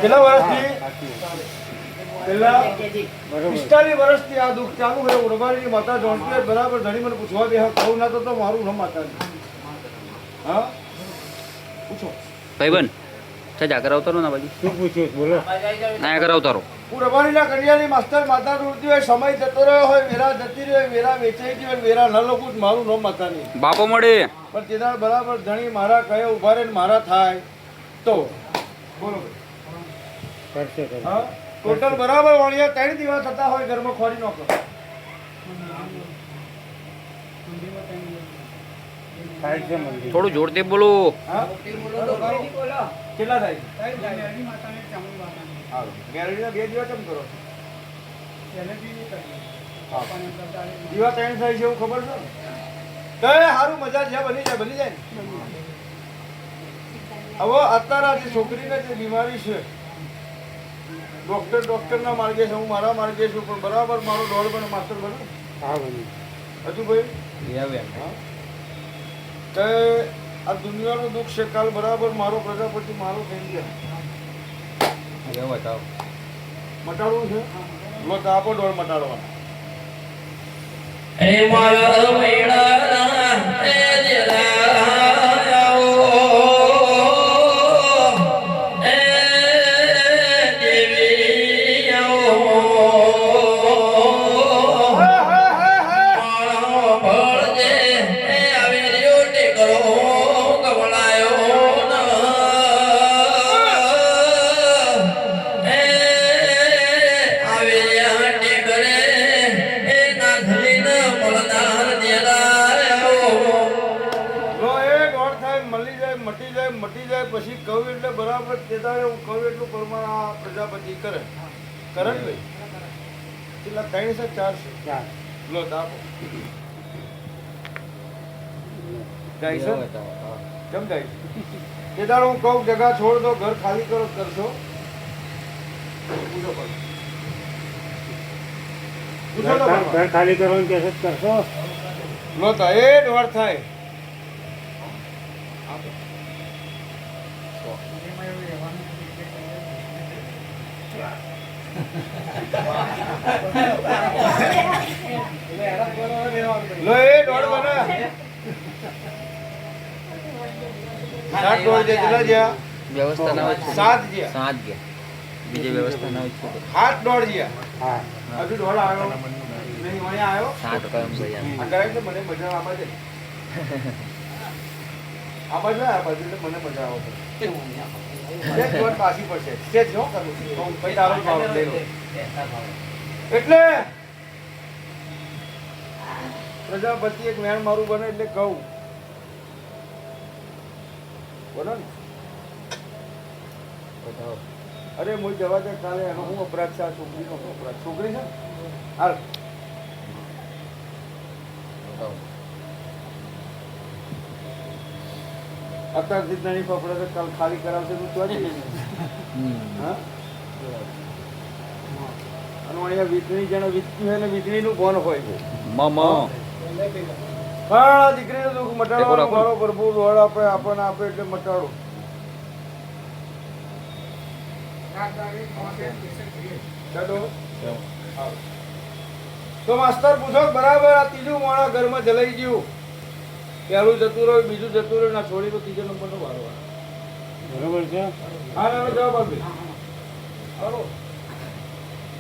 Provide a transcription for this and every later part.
કેટલા વર્ષથી પેલા 45 વર્ષથી આ દુઃખ ચાલુ છે. ઉડવારીની માતા જોડતી હોય બરાબર ધણી મને પૂછવા દે કહું ના તો મારું નામ માતા હા પૂછો ભાઈબંધ સજા કરાવતારો ના બાજી શું પૂછ્યું બોલો ના કરાવતારો ઉડવારીના કન્યાની માસ્ટર માતા જોડતી હોય સમય જતો રહ્યો હોય વેરા જતી રહી હોય વેરા વેચાઈ ગઈ હોય વેરા ન લખું મારું નામ માતા નહીં બાપો મળે પણ તેના બરાબર ધણી મારા કહે ઉભા રહીને મારા થાય તો બોલો કરશે હા ટોટલ બરાબર વાળિયા 3 દિવસ થતા હોય ઘરમાં ખોરી નો કરો થાય છે મંદિર થોડું જોરથી બોલો હા કેટલા થાય ગેરડીના 2 દિવસ કેમ કરો દીવા 3 થાય છે એવું ખબર છે કઈ સારું મજા છે બની જાય હવે અત્યારે આજે છોકરીને જે બીમારી છે ડોક્ટરના માર્ગે છે હું મારા માર્ગે છું પણ બરાબર મારો દોડ બને માસ્ટર બને હા બની હજુ ભાઈ કે આ દુનિયાનું દુઃખ છે કાલ બરાબર મારો પ્રજાપતિ મારો થઈ ગયા મટાડવું છે લો તો આપો દોડ મટાડવાના મટી જાય પછી કહું એટલે બરાબર તેદારે હું કહું એટલું પ્રમાણ આ પ્રજાપતિ કરે કરે ને ભાઈ કેટલા 3 છે 4 છે લો દાપો જાય છે કેમ જાય તેદારે હું કહું જગા છોડ દો ઘર ખાલી કરો કરશો પૂછો ઘર ખાલી કરવાનું કેસે કરશો લો તો એ દોડ થાય લો એ દોડ બને 7 દોડ જે કેટલા જ્યા વ્યવસ્થા ના હોય 7 જ્યા 7 ગયા બીજી વ્યવસ્થા ના હોય 8 દોડ જ્યા હા હજુ દોડ આવ્યો નહીં વણી આવ્યો 7 કમ છે યાર આ ગાય તો મને મજા આવે છે આ બાજુ એટલે મને મજા આવે છે એક દોડ પાછી પડશે તે જ હો કરું હું પછી તારો ભાવ લઈ લો એટલે પ્રજાપતિ એક મેણ મારું બને એટલે કહું બોલો ને અરે હું જવા દે કાલે એનો શું અપરાધ છે આ છોકરીનો શું અપરાધ છોકરી છે હાલ અત્યારથી નહીં પકડે તો કાલ ખાલી કરાવશે તું તો જ હા અને અહીંયા વીજળી જેને વીજળી હોય ને વીજળીનું બોન હોય છે હા દીકરીનું દુઃખ મટાડવાનું મારો પ્રભુ દોડ આપે આપણને આપે એટલે મટાડો તો માસ્ટર પૂછો બરાબર આ ત્રીજું માણસ ઘરમાં જલાઈ ગયું પહેલું જતું રહ્યું બીજું જતું રહ્યું ના છોડી તો ત્રીજો નંબર નો વારો બરોબર છે હા એનો જવાબ આપી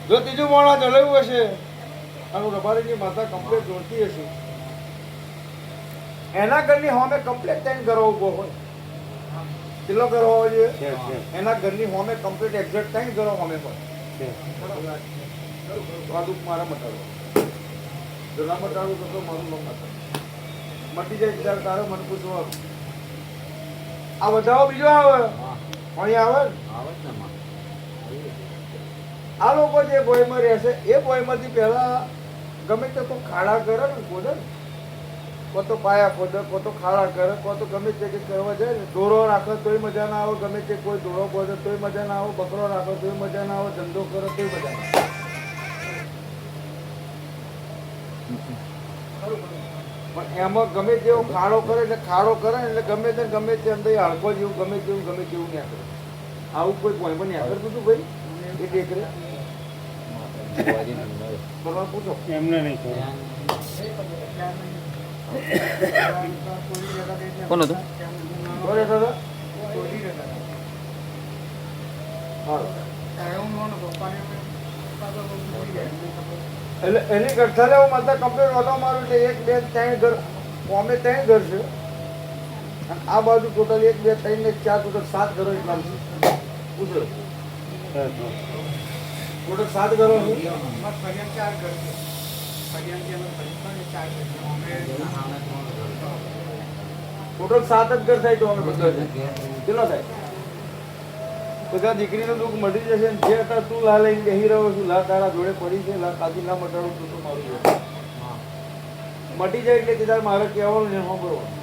જો ત્રીજું માણસ જલાયું હશે અને રબારીની માતા કમ્પ્લેટ જોડતી હશે એના ઘરની હોમે કમ્પ્લેટ ટાઈમ કરવો ઉભો હોય કેટલો કરવો જોઈએ એના ઘરની હોમે કમ્પ્લીટ એક્ઝેક્ટ ટાઈમ કરો હોમે હોય આ દુઃખ મારા મટાડો જો ના મટાડું તો મારું ન મટાડું મટી જાય ત્યારે તારે મને પૂછવાનું આ વધાવો બીજો આવે અહીંયા આવે આ લોકો જે બોયમાં રહેશે એ બોયમાંથી પહેલા ગમે તે તો ખાડા કરે ને ખોદે કો તો પાયા ખોદે કો તો ખાડા કરે કો તો ગમે તે કે કરવા જાય ને દોરો રાખે તોય મજા ના આવે ગમે તે કોઈ દોરો બોલે તોય મજા ના આવે બકરો રાખે તોય મજા ના આવે ધંધો કરે તોય મજા ના આવે પણ એમાં ગમે તેવો ખાડો કરે એટલે ખાડો કરે એટલે ગમે તે અંદર હળકો જેવું ગમે તેવું નીકળે આવું કોઈ પોઈન્ટ પણ યાદ કરતું હતું ભાઈ એ ટેકરે પરમાર પૂછો એમને નહીં ખબર. કોણ હતું? બોલે દાદા હા એટલે એની ગઠ્ઠા લેવું માતા કમ્પ્લીટ હતો મારું એટલે 1 2 3 ઘર અમે 3 ઘર છે અને આ બાજુ ટોટલ 1 2 3 ને 4 ટોટલ 7 ઘરો એટલા છે પૂછો ટોટલ 7 ઘરો છે ટોટલ 7 જ ઘર થાય તો અમે બધા છે કેટલો થાય બધા દીકરીનું દુઃખ મટી જશે ને જે હતા તું લા લઈને બેસી રહ્યો છું લા તારા જોડે પડી છે લા કાજી ના મટાડું તું તો મારું છે મટી જાય એટલે કીધા મારે કહેવાનું ને સાંભળવાનું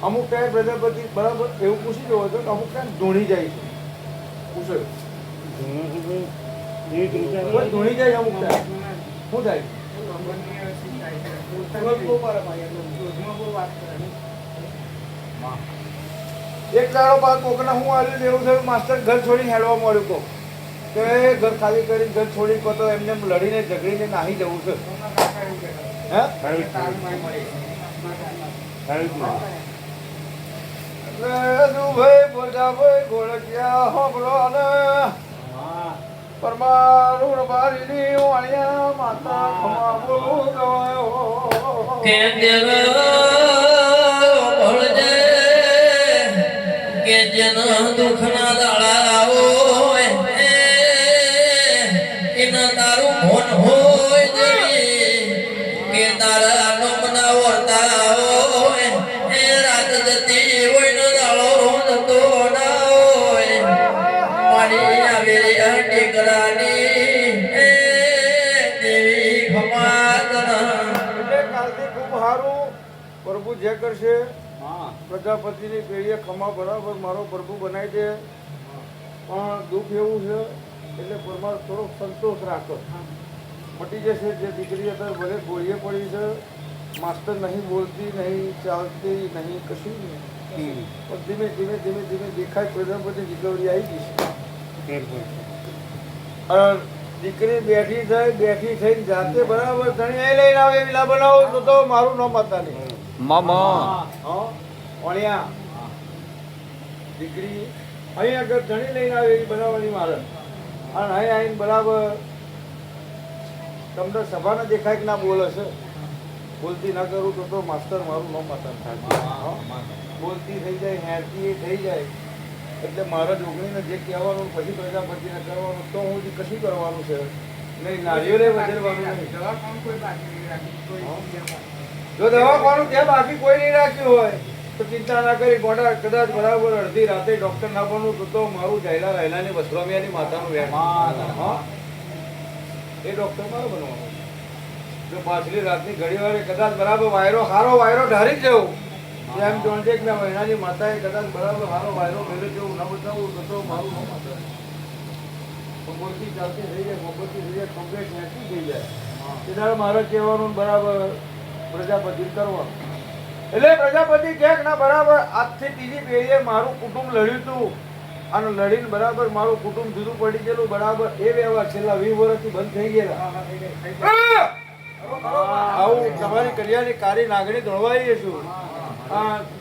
અમુક ટાઈમ પ્રજાપતિ બરાબર એવું પૂછી જવો હતો કે અમુક ટાઈમ ધૂણી જાય છે પૂછો જૂનું શું ભાઈ? એવી જ રીતે કોઈ ધૂણી જાય છે અમુક ટાઈમ શું થાય એક દાડો બાદ કોકના હું આવ્યું ને એવું થયું માસ્ટર ઘર છોડીને હેડવા મળ્યું કોક કે ઘર ખાલી કરી ઘર છોડી કો તો એમને એમ લડીને ઝઘડીને નાહી જવું છે હે ખાવી જ નહીં. ખાવી જ નહીં. ભાઈ બોલતા ભાઈ ગોળકિયા હોબળો ને પરમારું બારીની વાણિયા માતા ખમા બોલું ગવાયો કે દેવ ભળજે કે જેના દુખના દાડા હોય એના તારું મોન હોય દેવી કે તારા નમના વર્તા હોય એ રાત જતી હોય નો દાડો જતો ના હોય મારી આવી ટીકરાની એ દેવી ખમાતના એટલે કાલથી ખૂબ સારું પ્રભુ જે કરશે પ્રજાપતિની પેઢીએ ખમા બરાબર મારો પ્રભુ બનાવી દે પણ દુઃખ એવું છે એટલે પરમાર થોડોક સંતોષ રાખો મટી જશે જે દીકરી અત્યારે ભલે ગોળીએ પડી છે માસ્ટર નહીં બોલતી નહીં ચાલતી નહીં કશું નહીં પણ ધીમે ધીમે ધીમે ધીમે દેખાય પ્રજાપતિ રિકવરી આવી ગઈ છે ફેર પડશે. અને દીકરી બેઠી થઈને જાતે બરાબર ધણી અહીં લઈને આવે એવી ના બનાવો તો મારું નામ હતા નહીં મામા હા ઓણિયા દીકરી અહીં આગળ ધણી લઈને આવે એવી બનાવવાની મારે અને અહીં આવીને બરાબર તમને સભાને દેખાય કે ના બોલે છે બોલતી ના કરું તો માસ્ટર મારું નામ હતા બોલતી થઈ જાય હેરતી થઈ જાય એટલે મારા જોગણીને જે કહેવાનું પછી પ્રજાપતિને કરવાનું તો હું કશું કરવાનું છે નહીં નાળિયેરે વધેરવાનું નહીં જો દવાખાનું ત્યાં બાકી કોઈ નહીં રાખ્યું હોય તો ચિંતા ના કરી ગોડા કદાચ બરાબર અડધી રાતે ડોક્ટર ના બનવું તો મારું જાયલા રાયલાની વસરામિયાની માતાનું વેણ હા એ ડોક્ટર મારો બનવાનું જો પાછલી રાતની ઘડી વારે કદાચ બરાબર સારો વાયરો ઢારી જ જવું એમ જોણજે કે મહિનાની માતાએ કદાચ બરાબર સારો વાયરો મેળવી જેવું ના બતાવું તો મારું ન માતા બોલતી ચાલતી થઈ જાય મોકલતી થઈ જાય કમ્પ્લેટ નેચી થઈ જાય ત્યારે મારે કહેવાનું બરાબર પ્રજાપતિ કરવાનું એટલે પ્રજાપતિ ક્યાંક ના બરાબર આજથી ત્રીજી પેઢીએ મારું કુટુંબ લડ્યું હતું અને લડીને બરાબર મારું કુટુંબ જુદું પડી ગયેલું બરાબર એ વ્યવહાર છેલ્લા 20 વર્ષથી બંધ થઈ ગયેલા આવું તમારી કલ્યાણની કારી નાગણી ધોળવાઈ છું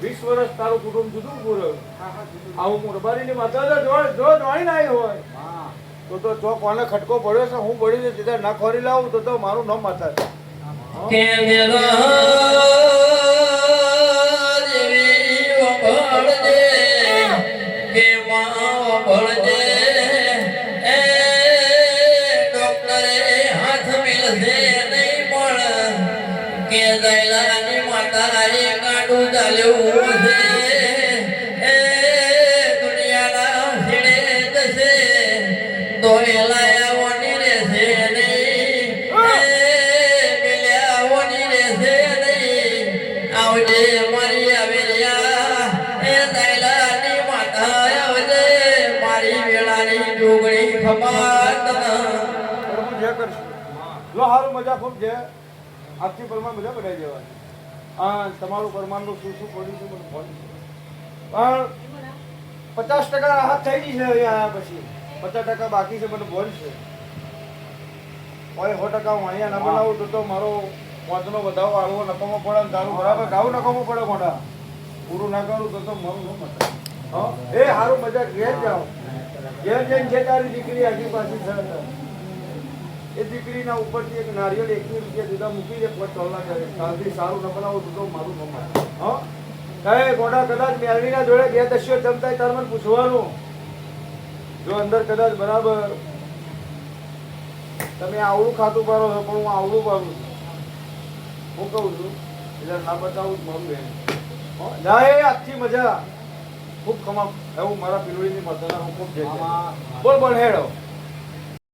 20 વર્ષ તારું કુટુંબ જુદું પૂરું આવું મુરબારીની માતા જો જોઈ ના હોય તો ચો કોને ખટકો પડ્યો છે હું પડી સીધા ના ખોરી લાવું તો મારું નામ માતા છે કે દેવ દેવી ભળજે કે માં ભળજે એ ડોક્ટરે હાથ મિલશે નહીં પણ કે દૈલાની માતાએ ગાડું ચાલ્યું છે એ દુનિયાના છેડે જશે દોયલાયાઓની રહેશે નહીં મિલ્યાઓની રહેશે નહીં આવજે મારી આવેલિયા એ દૈલાની માતા આવજે મારી વેળાની ડુંગળી ખમાત પ્રભુ જે કરશે લો હારું મજા ખૂબ છે આજથી પરમાર મજા બનાવી દેવાની તમારું પરમારનું શું શું પડ્યું છે મને ફોન પણ 50% રાહત થઈ ગઈ છે અહીંયા આવ્યા પછી. 50% બાકી છે, મને બોલ છે. ઓય 100% હું અહીંયા ના બનાવું તો મારો મોતનો વધારો આલવો નકામો પડે ને તારું બરાબર ગાવું નકામો પડે મોઢા. પૂરું ના કરું તો મારું ન મતે. હા એ હારું મજા ઘેર જાઓ. ઘેર જઈને જે તારી દીકરી આગી પાછી છે એ દીકરીના ઉપરથી એક નારિયેળ 21 રૂપિયા દીધા મૂકી દે, પોત ટોલના કરે. કાલથી સારું ન બનાવું તો મારું ન મતે. હા કઈ ગોડા કદાચ મેળવીના જોડે 2 દસ્યો જમતા તાર મને પૂછવાનું. જો અંદર કદાચ બરાબર તમે આવડું ખાતું પાડો છો પણ હું આવડું પાડું છું. હું કહું છું એટલે ના બતાવું જ મારું બેન. જાય આજથી મજા ખૂબ ખમા એવું મારા પીલુડીની મતના હું ખૂબ જે બોલ બોલ હેડો.